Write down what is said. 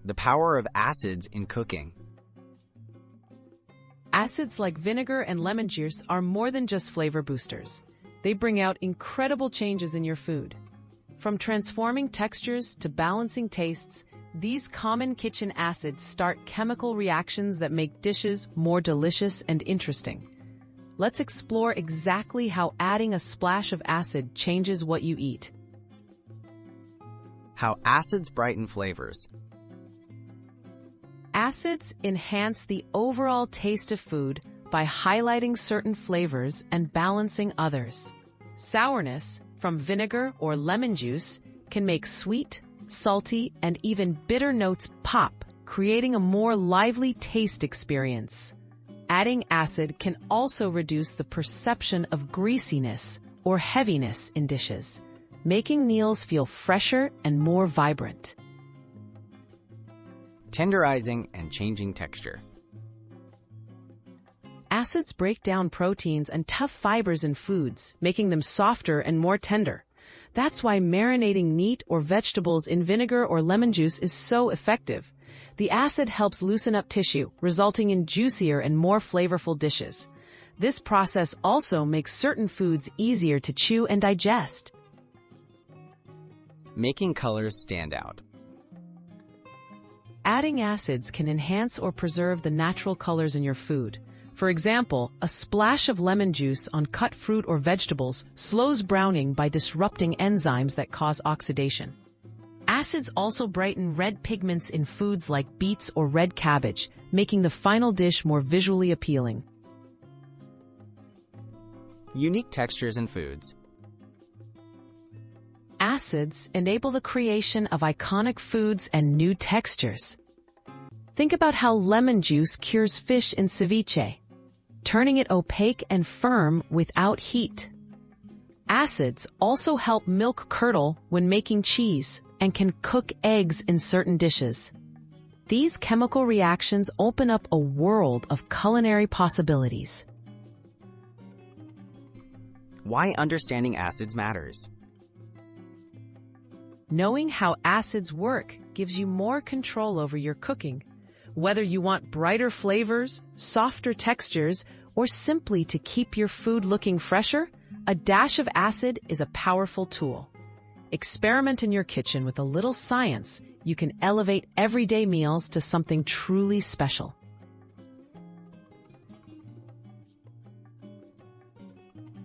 The power of acids in cooking. Acids like vinegar and lemon juice are more than just flavor boosters. They bring out incredible changes in your food. From transforming textures to balancing tastes, these common kitchen acids start chemical reactions that make dishes more delicious and interesting. Let's explore exactly how adding a splash of acid changes what you eat. How acids brighten flavors. Acids enhance the overall taste of food by highlighting certain flavors and balancing others. Sourness from vinegar or lemon juice can make sweet, salty, and even bitter notes pop, creating a more lively taste experience. Adding acid can also reduce the perception of greasiness or heaviness in dishes, making meals feel fresher and more vibrant. Tenderizing and changing texture. Acids break down proteins and tough fibers in foods, making them softer and more tender. That's why marinating meat or vegetables in vinegar or lemon juice is so effective. The acid helps loosen up tissue, resulting in juicier and more flavorful dishes. This process also makes certain foods easier to chew and digest. Making colors stand out. Adding acids can enhance or preserve the natural colors in your food. For example, a splash of lemon juice on cut fruit or vegetables slows browning by disrupting enzymes that cause oxidation. Acids also brighten red pigments in foods like beets or red cabbage, making the final dish more visually appealing. Unique textures in foods. Acids enable the creation of iconic foods and new textures. Think about how lemon juice cures fish in ceviche, turning it opaque and firm without heat. Acids also help milk curdle when making cheese and can cook eggs in certain dishes. These chemical reactions open up a world of culinary possibilities. Why understanding acids matters. Knowing how acids work gives you more control over your cooking. Whether you want brighter flavors, softer textures, or simply to keep your food looking fresher, a dash of acid is a powerful tool. Experiment in your kitchen with a little science. You can elevate everyday meals to something truly special.